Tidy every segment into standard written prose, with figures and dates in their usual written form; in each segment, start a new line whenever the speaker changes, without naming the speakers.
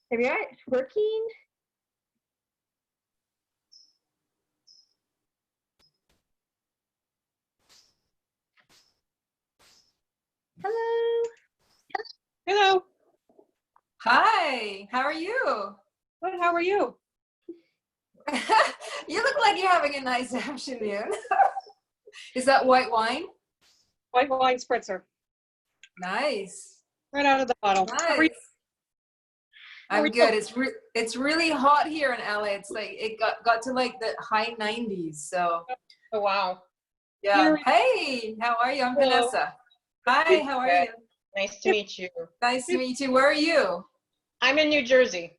Are you working? Hello.
Hello.
Hi, how are you?
Good, how are you?
You look like you're having a nice afternoon. Is that white wine?
White wine spritzer.
Nice.
Right out of the bottle. How are you?
Nice. I'm good. It's really hot here in LA. It's like it got to like the high 90s. So
Oh, wow.
yeah. Hey, how are you? I'm Vanessa. Hi, how are you?
Nice to meet you.
Nice to meet you. Where are you?
I'm in New Jersey.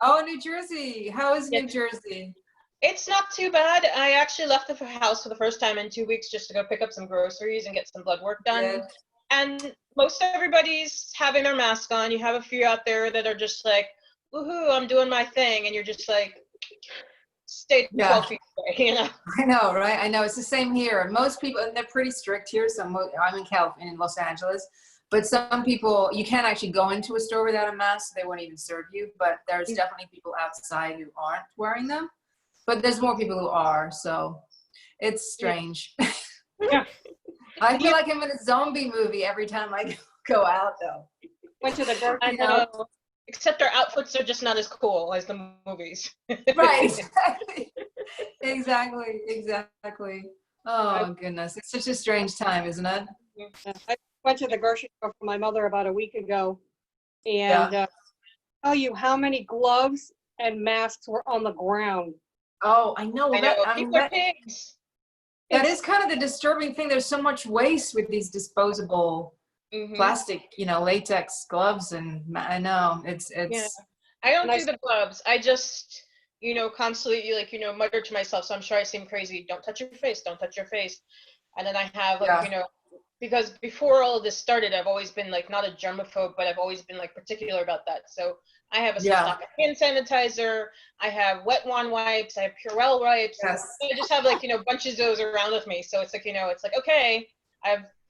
Oh, New Jersey. How is New Jersey?
It's not too bad. I actually left the house for the first time in 2 weeks just to go pick up some groceries and get some blood work done.
Good.
And most everybody's having their mask on. You have a few out there that are just like, woohoo, I'm doing my thing. And you're just like, stay 12 feet away, you know?
I know, right? I know. It's the same here. Most people, and they're pretty strict here. So I'm in California, in Los Angeles. But some people, you can't actually go into a store without a mask. They won't even serve you. But there's definitely people outside who aren't wearing them. But there's more people who are. So it's strange.
Yeah.
I feel like I'm in a zombie movie every time I go out, though.
Went to the grocery.
I know. Except their outfits are just not as cool as the movies.
Right, exactly. Oh, goodness. It's such a strange time, isn't it?
I went to the grocery store for my mother about a week ago, and tell you how many gloves and masks were on the ground.
Oh, I know.
I know. People are pigs.
That is kind of the disturbing thing. There's so much waste with these disposable plastic, latex gloves, and I know it's.
Yeah. I don't do the gloves. I just, constantly mutter to myself. So I'm sure I seem crazy. Don't touch your face. Don't touch your face. And then I have because before all of this started, I've always been like not a germaphobe, but I've always been like particular about that. So I have a stock of hand sanitizer. I have wet wand wipes. I have Purell wipes.
Yes.
I just have bunches of those around with me. So it's like, it's like, okay,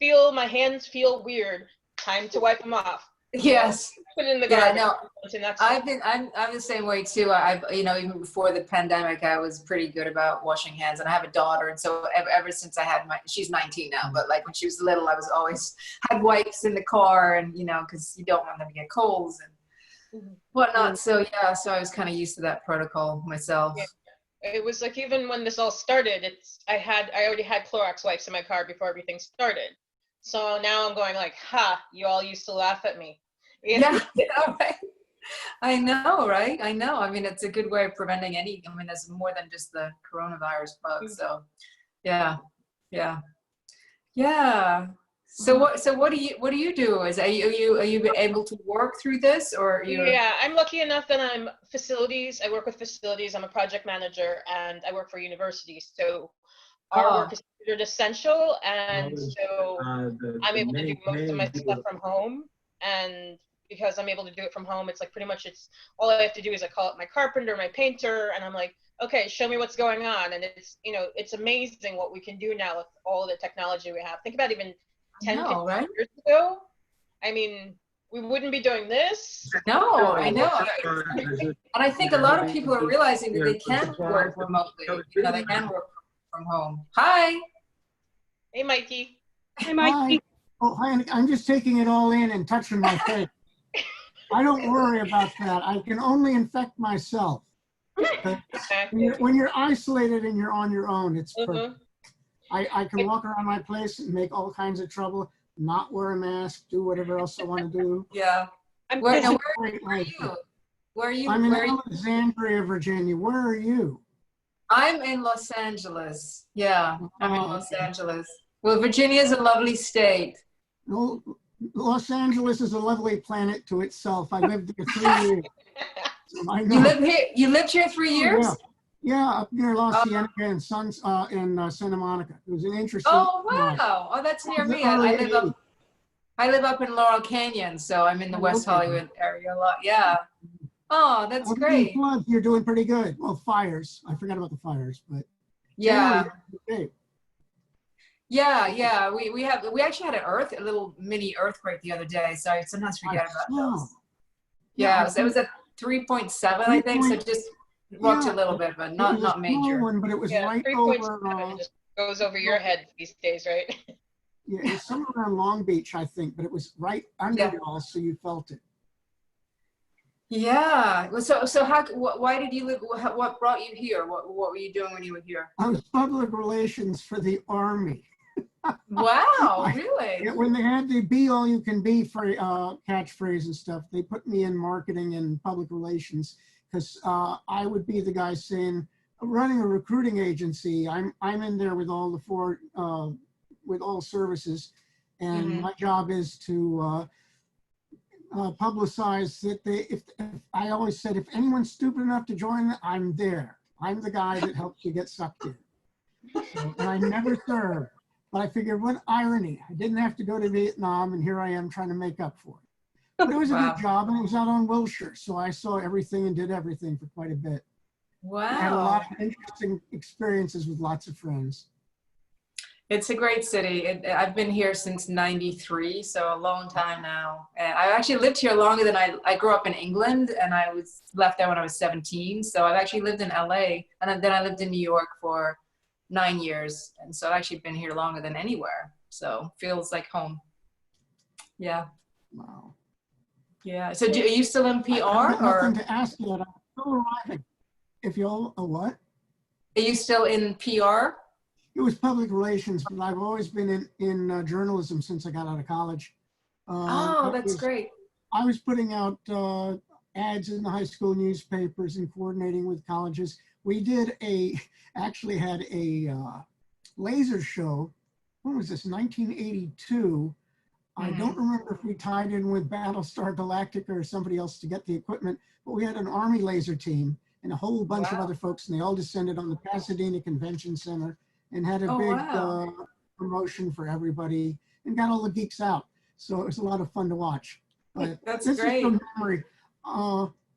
my hands feel weird. Time to wipe them off.
Yes.
Put it in the garbage.
No. I'm the same way too. I've even before the pandemic, I was pretty good about washing hands, and I have a daughter, and so ever since I had she's 19 now, but like when she was little, I was always had wipes in the car, and because you don't want them to get colds and whatnot. So so I was kind of used to that protocol myself.
Yeah. It was like even when this all started, I already had Clorox wipes in my car before everything started. So now I'm going like, you all used to laugh at me.
Yeah, right. I know, right? I know. I mean, it's a good way of preventing there's more than just the coronavirus bug. So, yeah. So what do you do? Are you able to work through this, or
Yeah, I'm lucky enough that I'm facilities. I work with facilities. I'm a project manager, and I work for universities. So our work is considered essential, and so I'm able to do most of my stuff from home. And because I'm able to do it from home, it's like pretty much all I have to do is I call up my carpenter, my painter, and I'm like, okay, show me what's going on. And it's it's amazing what we can do now with all the technology we have. Think about even 10, 15 years ago. I mean, we wouldn't be doing this.
No, I know. And I think a lot of people are realizing that they can work remotely. They can work from home. Hi.
Hey, Mikey.
Hey, Mikey.
Hi. Oh, hi. I'm just taking it all in and touching my face. I don't worry about that. I can only infect myself. When you're isolated and you're on your own, it's perfect. I can walk around my place and make all kinds of trouble, not wear a mask, do whatever else I want to do.
Yeah. Where are you?
I'm in Alexandria, Virginia. Where are you?
I'm in Los Angeles. Yeah, I'm in Los Angeles. Well, Virginia is a lovely state.
Well, Los Angeles is a lovely planet to itself. I lived there 3 years. So I know.
You lived here 3 years?
Yeah, up near La Cienega and Santa Monica. It was an interesting.
Oh wow! Oh, that's near me. I live up in Laurel Canyon, so I'm in the West Hollywood area a lot. Yeah. Oh, that's great.
Floods, you're doing pretty good. Well, fires. I forgot about the fires, but
yeah.
Okay.
Yeah. We actually had a little mini earthquake the other day, so I sometimes forget about those. Yeah, it was 3.7, I think. So just rocked
Yeah.
a little bit, but
It
not
was a small
major.
one, but it was
Yeah,
right
3.7
over.
just goes over your head these days, right?
Yeah, it was somewhere around Long Beach, I think, but it was right under
Yeah.
y'all, so you felt it.
Yeah. Well, so why did you live? What brought you here? What were you doing when you were here?
I was public relations for the Army.
Wow, really?
Yeah, when they had the be all you can be for catchphrase and stuff, they put me in marketing and public relations because I would be the guy saying, running a recruiting agency. I'm in there with all the with all services, and my job is to publicize that if I always said, if anyone's stupid enough to join, I'm there. I'm the guy that helps you get sucked in. So, and I never served. But I figured, what irony. I didn't have to go to Vietnam, and here I am trying to make up for it. But it was a good job, and it was out on Wilshire. So I saw everything and did everything for quite a bit.
Wow.
I had a lot of interesting experiences with lots of friends.
It's a great city. I've been here since '93, so a long time now. And I actually lived here longer than I grew up in England, and I left there when I was 17. So I've actually lived in LA, and then I lived in New York for 9 years. And so I've actually been here longer than anywhere. So feels like home. Yeah.
Wow.
Yeah. So are you still in PR?
I've got
or
nothing to ask you. I'm still arriving. If you'll, what?
are you still in PR?
It was public relations, but I've always been in journalism since I got out of college.
Oh, that's great.
I was putting out ads in the high school newspapers and coordinating with colleges. We did actually had a laser show. When was this? 1982. I don't remember if we tied in with Battlestar Galactica or somebody else to get the equipment, but we had an Army laser team and a whole bunch of other folks, and they all descended on the Pasadena Convention Center and had a big promotion for everybody and got all the geeks out. So it was a lot of fun to watch. But
That's
this
great.
is from memory.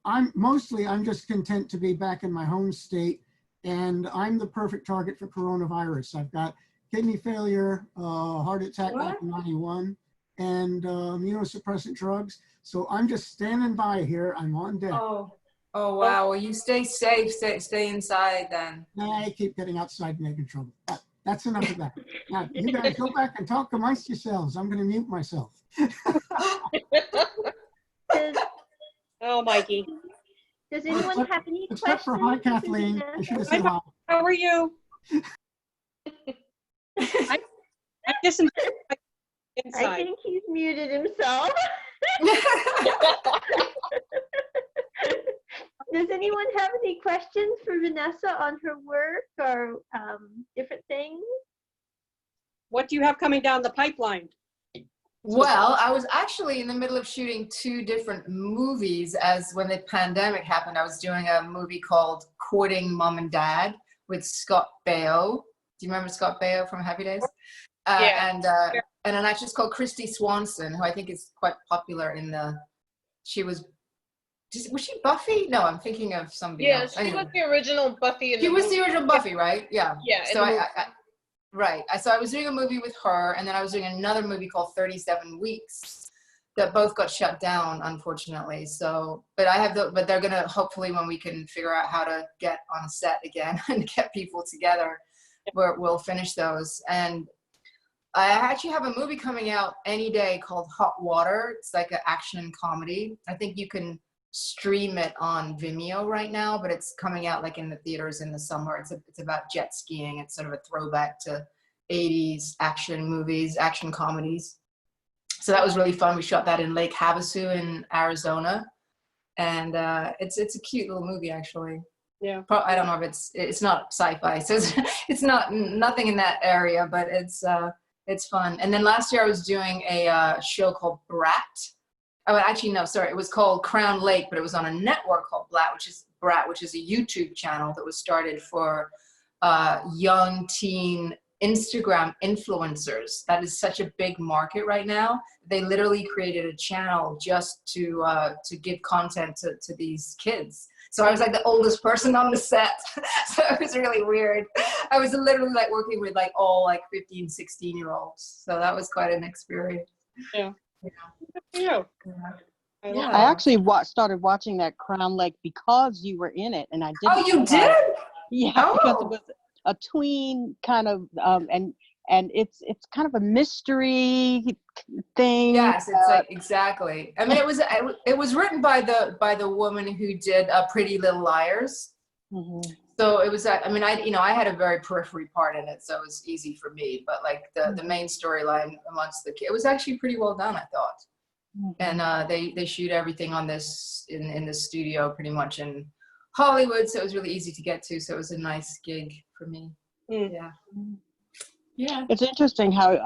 I'm just content to be back in my home state, and I'm the perfect target for coronavirus. I've got kidney failure, heart attack back in '91, and immunosuppressant drugs. So I'm just standing by here. I'm on deck.
Oh wow. Well, you stay safe. Stay inside then.
I keep getting outside and making trouble. But that's enough of that. Now, you guys go back and talk amongst yourselves. I'm going to mute myself.
Oh, Mikey.
Does anyone have any questions?
Except for hi, Kathleen. I should have said hi.
How are you? I disinfected my
I
inside.
think he's muted himself. Does anyone have any questions for Vanessa on her work or different things?
What do you have coming down the pipeline?
Well, I was actually in the middle of shooting 2 different movies when the pandemic happened. I was doing a movie called Courting Mom and Dad with Scott Baio. Do you remember Scott Baio from Happy Days?
Yeah.
And an actress called Christy Swanson, who I think is quite popular she was she Buffy? No, I'm thinking of somebody else.
Yeah, she was the original Buffy.
She was the original Buffy, right? Yeah.
Yeah.
So so I was doing a movie with her, and then I was doing another movie called 37 Weeks that both got shut down, unfortunately. So, but they're gonna, hopefully when we can figure out how to get on a set again and get people together, we'll finish those. And I actually have a movie coming out any day called Hot Water. It's like an action comedy. I think you can stream it on Vimeo right now, but it's coming out like in the theaters in the summer. It's about jet skiing. It's sort of a throwback to 80s action movies, action comedies. So that was really fun. We shot that in Lake Havasu in Arizona, and it's a cute little movie actually.
Yeah.
I don't know if it's not sci-fi, so it's nothing in that area, but it's fun. And then last year I was doing a show called Brat. Oh, actually, no, sorry. It was called Crown Lake, but it was on a network called Brat, which is a YouTube channel that was started for young teen Instagram influencers. That is such a big market right now. They literally created a channel just to give content to these kids. So I was like the oldest person on the set. So it was really weird. I was literally like working with like all like 15, 16-year-olds. So that was quite an experience.
Yeah.
Yeah. Yeah.
I actually started watching that Crown Lake because you were in it, and I didn't.
Oh, you did?
Yeah,
Oh.
because it was a tween kind of, and it's kind of a mystery thing.
Yes, it's like exactly. I mean, it was written by the woman who did Pretty Little Liars.
Mm-hmm.
So it was. I mean, I had a very periphery part in it, so it was easy for me. But like the main storyline amongst the kids, it was actually pretty well done, I thought.
Mm-hmm.
And they shoot everything on this in the studio pretty much in Hollywood, so it was really easy to get to. So it was a nice gig for me. Yeah. Yeah.
It's interesting how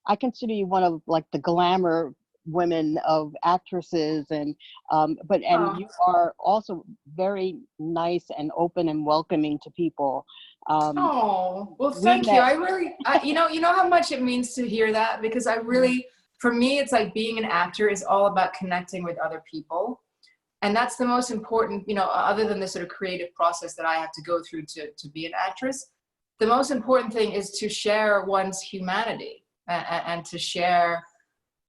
I consider you one of like the glamour women of actresses, and you are also very nice and open and welcoming to people.
Oh, well, thank you. I really, you know how much it means to hear that, because I really, for me, it's like being an actor is all about connecting with other people. And that's the most important, other than the sort of creative process that I have to go through to be an actress. The most important thing is to share one's humanity and to share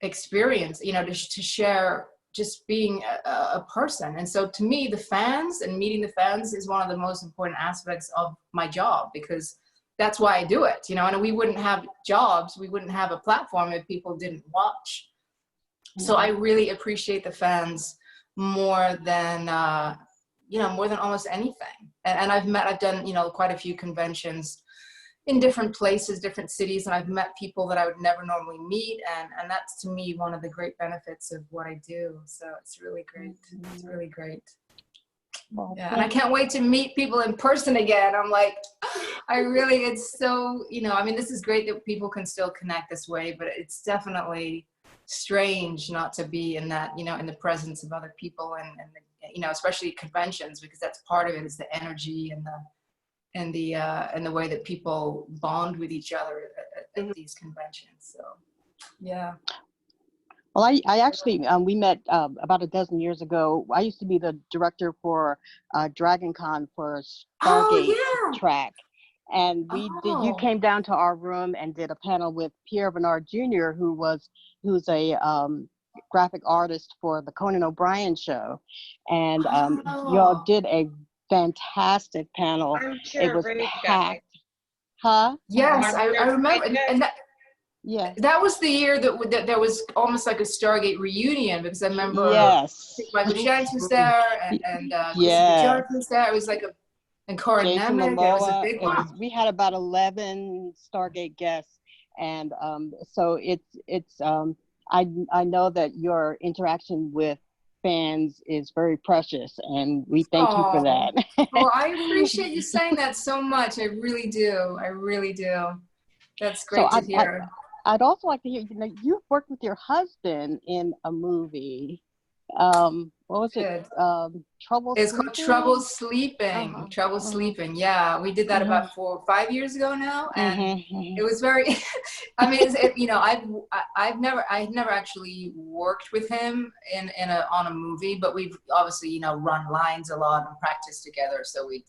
experience, to share just being a person. And so to me, the fans and meeting the fans is one of the most important aspects of my job, because that's why I do it, and we wouldn't have jobs, we wouldn't have a platform if people didn't watch. So I really appreciate the fans more than almost anything. And I've done, quite a few conventions in different places, different cities, and I've met people that I would never normally meet. And that's, to me, one of the great benefits of what I do. So it's really great. It's really great.
Well,
yeah, and I can't wait to meet people in person again. I'm like, it's so, I mean, this is great that people can still connect this way, but it's definitely strange not to be in that, in the presence of other people and especially conventions, because that's part of it, is the energy and the way that people bond with each other at these conventions. So, yeah.
Well, I actually, we met about a dozen years ago. I used to be the director for Dragon Con for Stargate track. And you came down to our room and did a panel with Pierre Bernard Jr., who's a graphic artist for the Conan O'Brien show. And y'all did a fantastic panel. It was packed. Huh?
Yes, I remember. And
yeah,
that was the year that there was almost like a Stargate reunion, because I remember Michael Shanks was there and Christopher Jones was there. It was like and Carr and
Jason
Nemec. It was a big one.
We had about 11 Stargate guests, and so it's I know that your interaction with fans is very precious, and we thank you for that.
Well, I appreciate you saying that so much. I really do. That's great to hear.
I'd also like to hear, you've worked with your husband in a movie. What was it? Trouble
It's
Sleeping?
called Trouble Sleeping. Trouble Sleeping. Yeah, we did that about 4 or 5 years ago now, and it was very. I mean, I've never actually worked with him on a movie, but we've obviously run lines a lot and practiced together. So we,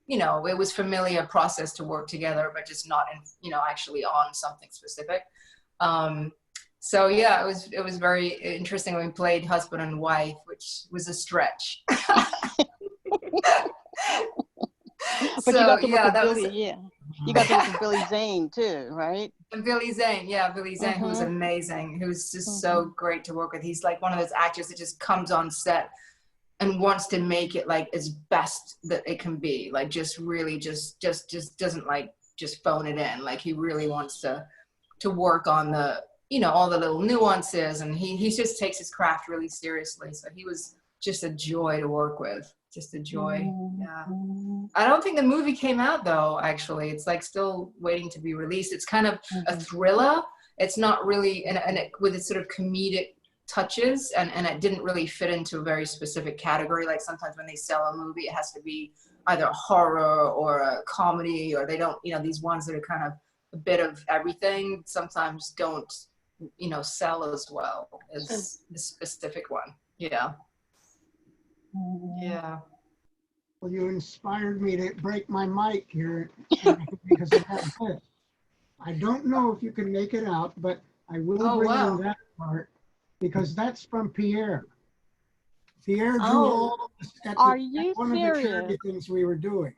it was familiar process to work together, but just not actually on something specific. So yeah, it was very interesting when we played husband and wife, which was a stretch.
But you got to work with Billy, you got to work with Billy Zane too, right?
And Billy Zane, who's amazing, who's just so great to work with. He's like one of those actors that just comes on set and wants to make it like as best that it can be. Like just really just doesn't like just phone it in. Like he really wants to work on the all the little nuances, and he just takes his craft really seriously. So he was just a joy to work with, just a joy. Yeah. I don't think the movie came out though, actually. It's like still waiting to be released. It's kind of a thriller. It's not really, and it, with its sort of comedic touches, and it didn't really fit into a very specific category. Like sometimes when they sell a movie, it has to be either a horror or a comedy, or they don't, these ones that are kind of a bit of everything sometimes don't sell as well as the specific one. Yeah.
Well, you inspired me to break my mic here because of that. I don't know if you can make it out, but I will bring in that part. because that's from Pierre. Pierre drew
Oh.
all at
Are you
one of the charity
serious?
things we were doing.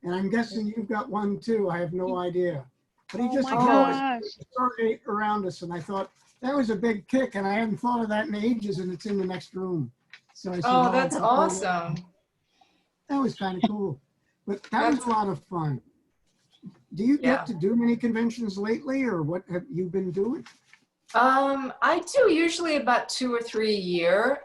And I'm guessing you've got one too. I have no idea. But he
Oh
just
my
drew
gosh.
a Stargate around us, and I thought that was a big kick, and I hadn't thought of that in ages, and it's in the next room. So I said,
Oh,
"Oh,
that's
I'll put that."
awesome.
That was kind of cool. But that was
That's-
a lot of fun. Do you
Yeah.
get to do many conventions lately, or what have you been doing?
I do usually about 2 or 3 a year.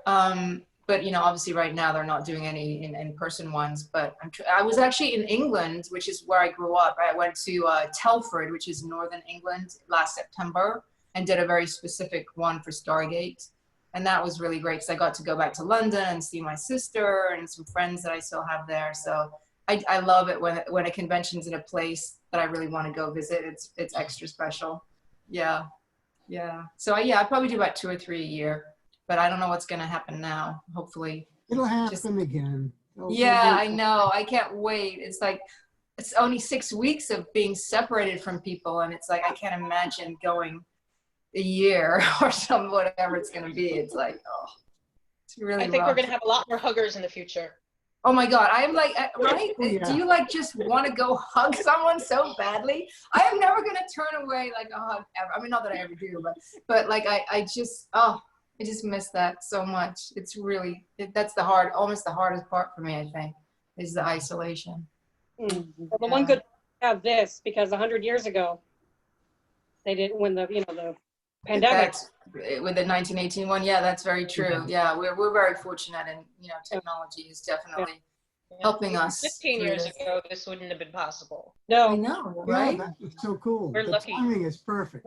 But you know, obviously right now they're not doing any in-person ones, but I was actually in England, which is where I grew up. I went to Telford, which is northern England, last September, and did a very specific one for Stargate. And that was really great because I got to go back to London and see my sister and some friends that I still have there. So I love it when a convention's in a place that I really want to go visit. It's extra special. Yeah. Yeah. So yeah, I probably do about 2 or 3 a year, but I don't know what's going to happen now. Hopefully.
It'll
Just-
happen again.
Yeah, I know. I can't wait. It's like, it's only 6 weeks of being separated from people. And it's like, I can't imagine going a year or some, whatever it's going to be. It's like, oh, it's really
I think
rough.
we're going to have a lot more huggers in the future.
Oh my God. I'm like, right?
Oh, yeah.
Do you like just want to go hug someone so badly? I am never going to turn away like a hug ever. I mean, not that I ever do, but like, I just miss that so much. It's really, that's almost the hardest part for me, I think, is the isolation.
Well, the one good thing have this, because 100 years ago, they didn't, when the pandemic.
That's, with the 1918 one, yeah, that's very true. Yeah, we're very fortunate, and technology is definitely helping us.
15
through
years
this.
ago, this wouldn't have been possible.
I
No,
know,
Yeah,
right?
that's so cool.
We're
The
lucky.
timing is perfect.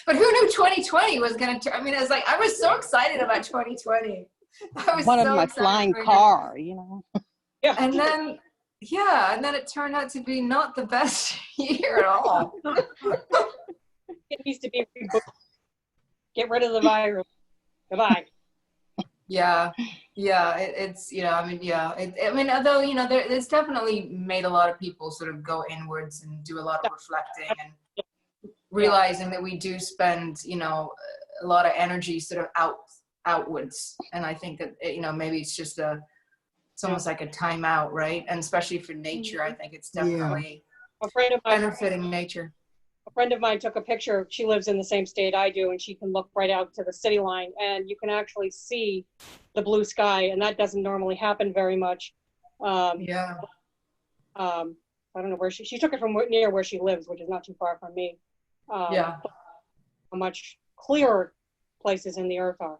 But who knew 2020 was going to, I mean, I was so excited about 2020. I was
One of
so
my
excited
flying
for it.
car, you know.
yeah.
And then, yeah, and then it turned out to be not the best year at all.
It needs to be rebooted. Get rid of the virus. Goodbye.
Yeah, it's although it's definitely made a lot of people sort of go inwards and do a lot of reflecting and realizing that we do spend a lot of energy sort of outwards, and I think that maybe it's just it's almost like a timeout, right? And especially for nature, I think it's definitely
A friend of mine
benefiting nature.
A friend of mine took a picture. She lives in the same state I do, and she can look right out to the city line, and you can actually see the blue sky, and that doesn't normally happen very much.
Yeah.
I don't know where she took it from near where she lives, which is not too far from me.
Yeah.
How much clearer places in the earth are.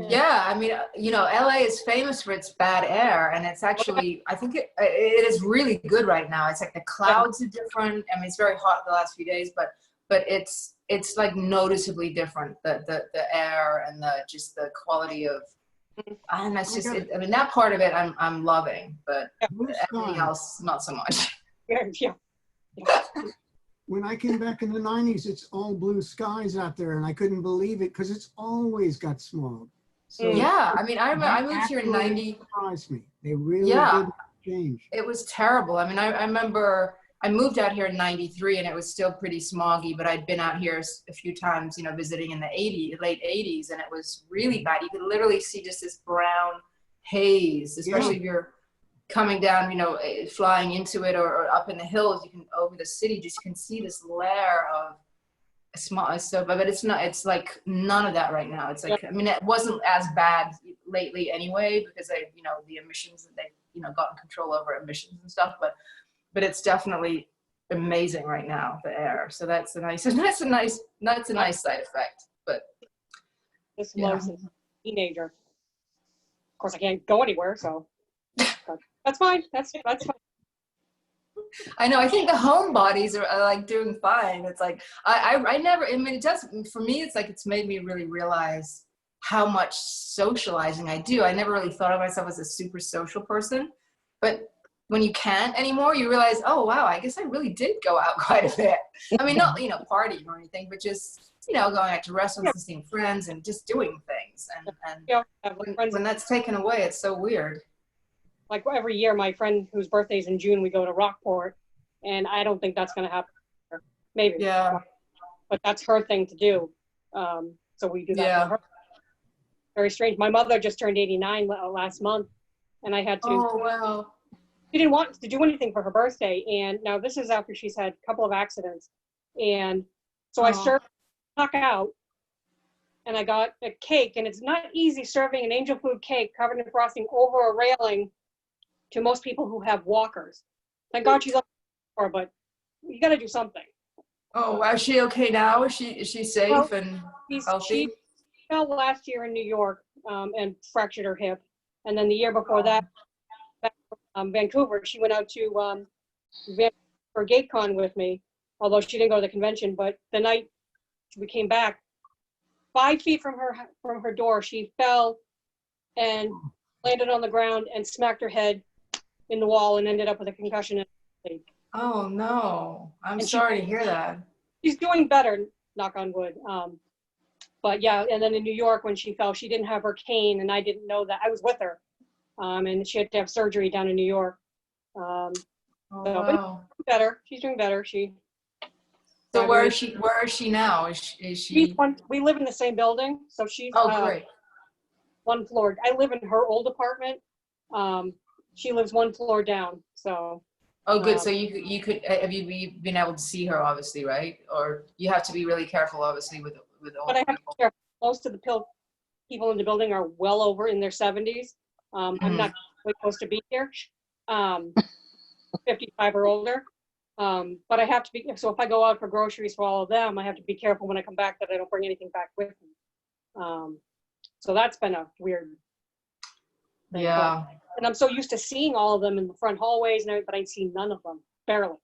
Yeah, I mean, LA is famous for its bad air, and it's actually, I think it is really good right now. It's like the clouds are different. I mean, it's very hot the last few days, but it's like noticeably different. The air and the quality of, and that's just, I mean, that part of it I'm loving, but everything else not so much.
Yeah.
When I came back in the 90s, it's all blue skies out there, and I couldn't believe it because it's always got smog. So
Yeah, I mean, I moved here in
actually
90.
surprised me. They really
Yeah.
did change.
It was terrible. I mean, I remember I moved out here in 93 and it was still pretty smoggy, but I'd been out here a few times, visiting in the late 80s, and it was really bad. You could literally see just this brown haze, especially if you're coming down, flying into it or up in the hills, you can over the city, just can see this layer of smog. So, but it's like none of that right now. It's like, I mean, it wasn't as bad lately anyway, because the emissions that they, gotten control over emissions and stuff, but it's definitely amazing right now, the air. So that's a nice side effect, but.
This loves a teenager. Of course, I can't go anywhere, so that's fine. That's fine.
I know. I think the homebodies are like doing fine. It's like I never. I mean, it does for me. It's like it's made me really realize how much socializing I do. I never really thought of myself as a super social person, but when you can't anymore, you realize, oh wow, I guess I really did go out quite a bit. I mean, not partying or anything, but just going out to restaurants and seeing friends and just doing things. And when that's taken away, it's so weird.
Like every year, my friend whose birthday's in June, we go to Rockport, and I don't think that's going to happen. Maybe.
Yeah.
but that's her thing to do. So we do that for her. Very strange. My mother just turned 89 last month, and I had to.
Oh, wow.
She didn't want to do anything for her birthday, and now this is after she's had a couple of accidents, and so I served knock out, and I got a cake, and it's not easy serving an angel food cake covered in frosting over a railing to most people who have walkers. Thank God she's up for, but you got to do something.
Oh, wow. Is she okay now? Is she safe and healthy?
She fell last year in New York and fractured her hip, and then the year before that, back from Vancouver, she went out to Vancouver for GateCon with me, although she didn't go to the convention. But the night we came back, 5 feet from her door, she fell and landed on the ground and smacked her head in the wall and ended up with a concussion.
Oh no, I'm sorry to hear that.
She's doing better, knock on wood. But yeah, and then in New York when she fell, she didn't have her cane, and I didn't know that. I was with her, and she had to have surgery down in New York.
Oh,
But
wow.
better. She's doing better.
So where is she now? Is she?
We live in the same building, so she's
Great.
one floor. I live in her old apartment. She lives one floor down. So.
Oh, good. So you could have you been able to see her, obviously, right? Or you have to be really careful, obviously, with all.
But I have to be careful. Most of the people in the building are well over in their 70s. I'm not really supposed to be here. 55 or older. But I have to be, so if I go out for groceries for all of them, I have to be careful when I come back that I don't bring anything back with me. So that's been a weird thing.
Yeah.
And I'm so used to seeing all of them in the front hallways and everything, but I've seen none of them, barely.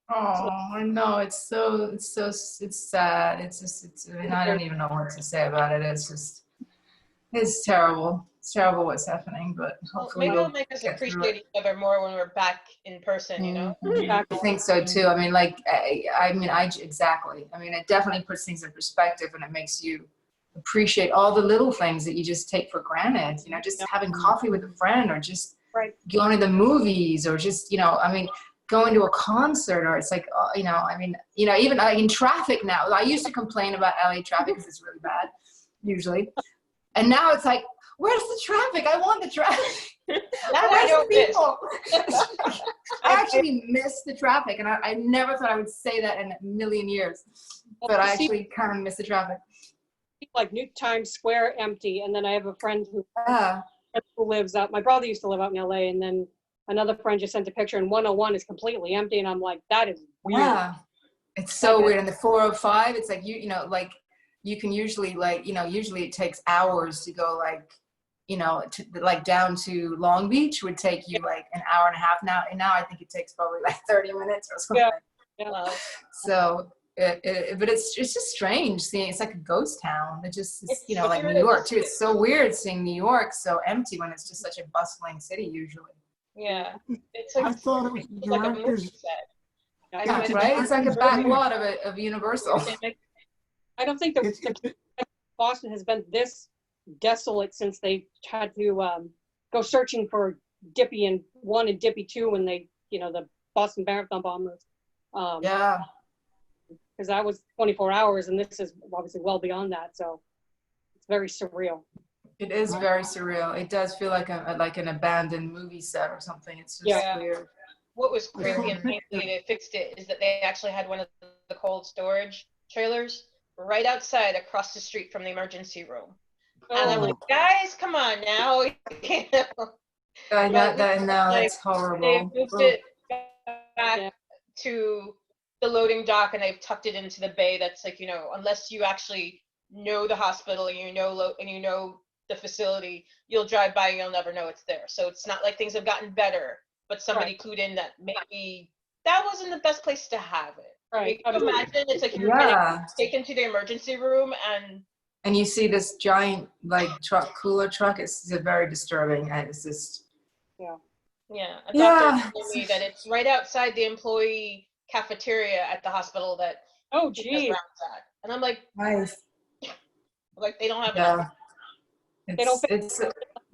Oh, I know. It's sad. I mean, I don't even know what to say about it. It's terrible. It's terrible what's happening, but hopefully
maybe it'll make us appreciate each other more when we're back in person, you know?
I think so too. I mean, exactly. I mean, it definitely puts things in perspective, and it makes you appreciate all the little things that you just take for granted, you know, just having coffee with a friend, or just going to the movies, or just, I mean, going to a concert, or it's like, even in traffic now. I used to complain about LA traffic because it's really bad, usually. And now it's like, where's the traffic? I want the traffic. Where's the people? I actually miss the traffic, and I never thought I would say that in a million years, but I actually kind of miss the traffic.
Like New Times Square empty, and then I have a friend who lives out. My brother used to live out in LA, and then another friend just sent a picture, and 101 is completely empty, and I'm like, that is weird. Yeah,
it's so weird. And the 405, it's like you can usually usually it takes hours to go down to Long Beach would take you like an hour and a half now, and now I think it takes probably like 30 minutes or something.
Yeah.
So. But it's just strange seeing. It's like a ghost town. It's like New York too. It's so weird seeing New York so empty when it's just such a bustling city usually.
Yeah, it's like,
I thought it was the director's.
Right? It's like a back lot of Universal.
I don't think Boston has been this desolate since they had to go searching for Dippy 1 and Dippy 2 when they, the Boston Marathon bombers. Because that was 24 hours, and this is obviously well beyond that. So it's very surreal.
It is very surreal. It does feel like an abandoned movie set or something. It's just weird.
What was crazy and painfully they fixed it is that they actually had one of the cold storage trailers right outside across the street from the emergency room. And I'm like, guys, come on now.
I know, that's horrible.
They moved it back to the loading dock, and they've tucked it into the bay. That's like, unless you actually know the hospital and you know the facility, you'll drive by and you'll never know it's there. So it's not like things have gotten better, but somebody clued in that maybe that wasn't the best place to have it. Right. You can imagine it's like you're getting taken to the emergency room and
you see this giant cooler truck. It's very disturbing. And it's just
a doctor told me that it's right outside the employee cafeteria at the hospital that and I'm like,
nice.
Like they don't have
it's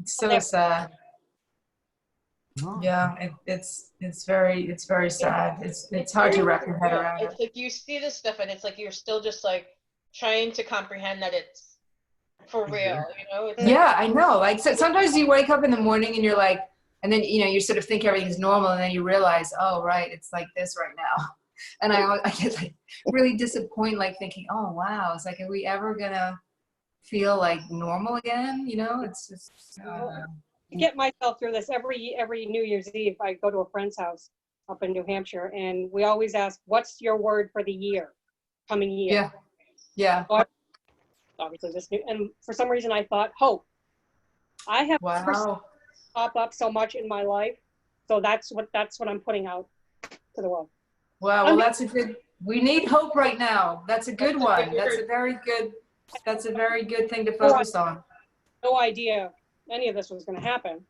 so sad.
Oh.
Yeah, it's very sad. It's hard to wrap your head
Yeah,
around it.
it's like you see this stuff and it's like you're still just like trying to comprehend that it's for real, you know? It's like,
Yeah, I know. Like so sometimes you wake up in the morning and you're like, and then you sort of think everything's normal, and then you realize, oh right, it's like this right now. And I get like really disappointed, like thinking, oh wow, it's like, are we ever gonna feel like normal again? It's just.
To get myself through this every New Year's Eve, I go to a friend's house up in New Hampshire, and we always ask, "What's your word for the year, coming year?"
Yeah, yeah.
So obviously, this new, and for some reason, I thought hope. I have never seen
Wow.
it pop up so much in my life, so that's what I'm putting out to the world.
Wow. Well, that's a good. We need hope right now. That's a good one. That's a very good. That's a very good thing to focus on.
No idea any of this was going to happen.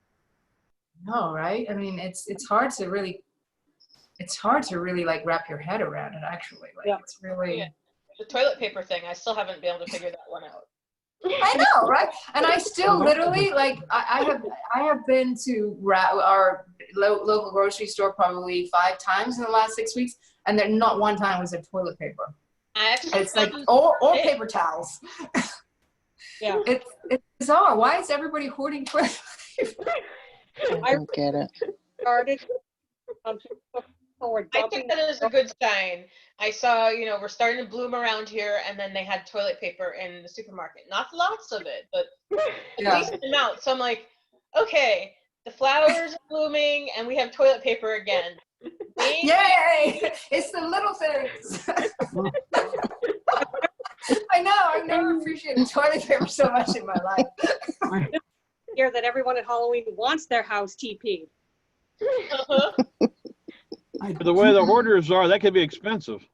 No, right? I mean, it's hard to really. It's hard to really like wrap your head around it. Actually, like
Yeah.
it's really.
Yeah. The toilet paper thing, I still haven't been able to figure that one out.
I know, right? And I still literally like I have been to our local grocery store probably 5 times in the last 6 weeks, and there not one time was there toilet paper.
I actually
It's like or paper towels.
Yeah.
It's bizarre. Why is everybody hoarding toilet paper?
I don't get it.
Started.
I took that as a good sign. I saw, we're starting to bloom around here, and then they had toilet paper in the supermarket. Not lots of it, but a decent amount. So I'm like, okay, the flowers are blooming, and we have toilet paper again.
Yay! It's the little things. I know. I've never appreciated toilet paper so much in my life.
Hear that everyone at Halloween wants their house TP'd.
Uh-huh.
The way the hoarders are, that could be expensive.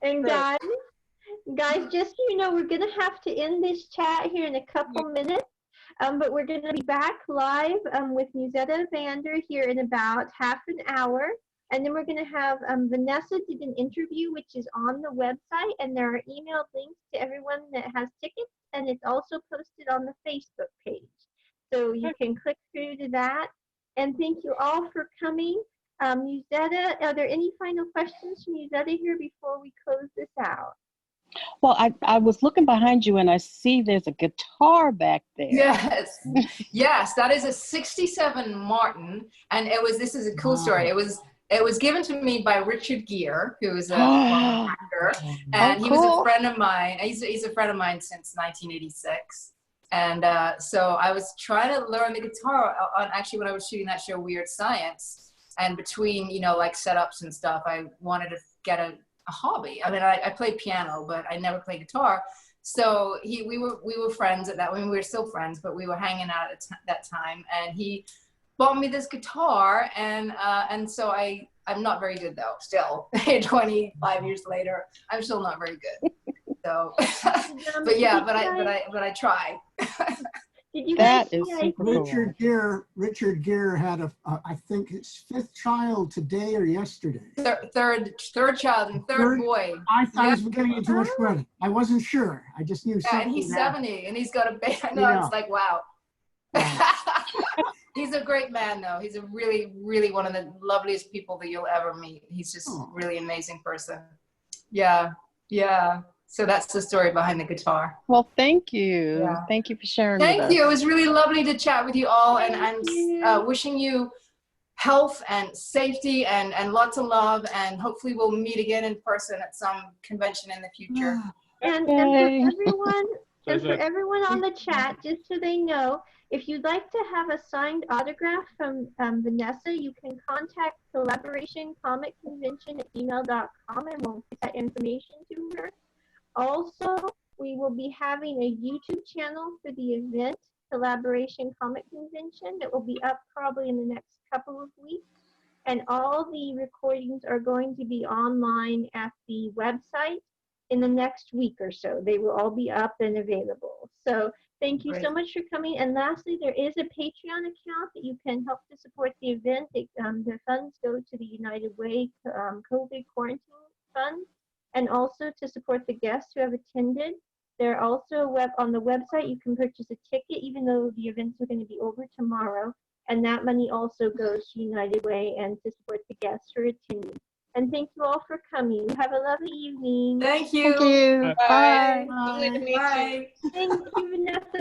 And guys, just so you know, we're going to have to end this chat here in a couple minutes. But we're going to be back live with Musetta Vander here in about half an hour. And then we're going to have Vanessa did an interview, which is on the website. And there are emailed links to everyone that has tickets. And it's also posted on the Facebook page. So you can click through to that. And thank you all for coming. Musetta, are there any final questions from Musetta here before we close this out?
Well, I was looking behind you and I see there's a guitar back there.
Yes, that is a 67 Martin, and this is a cool story. It was given to me by Richard Gere, who is a actor, and he was a friend of mine. He's a friend of mine since 1986. And so I was trying to learn the guitar when I was shooting that show Weird Science, and between like setups and stuff, I wanted to get a hobby. I mean, I play piano, but I never played guitar. So we were friends at that point. We were still friends, but we were hanging out at that time. And he bought me this guitar, and so I'm not very good though. Still, 25 years later, I'm still not very good. So, but I try.
Did you
That
guys
is
see
super cool.
Richard Gere had I think his 5th child today or yesterday.
Third child and third boy.
I was getting you too much credit. I wasn't sure. I just knew something.
Yeah, and he's 70, and he's got a baby. I know.
Yeah.
It's like, wow. He's a great man, though. He's a really, really one of the loveliest people that you'll ever meet. He's just a really amazing person. Yeah. So that's the story behind the guitar.
Well, thank you.
Yeah.
Thank you for sharing with us.
Thank you. It was really lovely to chat with you all, and I'm wishing you health and safety and lots of love, and hopefully we'll meet again in person at some convention in the future.
And for everyone on the chat, just so they know, if you'd like to have a signed autograph from Vanessa, you can contact collaborationcomicconvention@gmail.com, and we'll get that information to her. Also, we will be having a YouTube channel for the event, Collaboration Comic Convention, that will be up probably in the next couple of weeks. And all the recordings are going to be online at the website in the next week or so. They will all be up and available. So thank you so much for coming. And lastly, there is a Patreon account that you can help to support the event. The funds go to the United Way COVID quarantine fund, and also to support the guests who have attended. There are also on the website you can purchase a ticket, even though the events are going to be over tomorrow. And that money also goes to United Way and to support the guests who are attending. And thank you all for coming. Have a lovely evening.
Thank you.
Thank you.
Bye.
Bye.
Lovely to meet you.
Bye.
Thank you, Vanessa.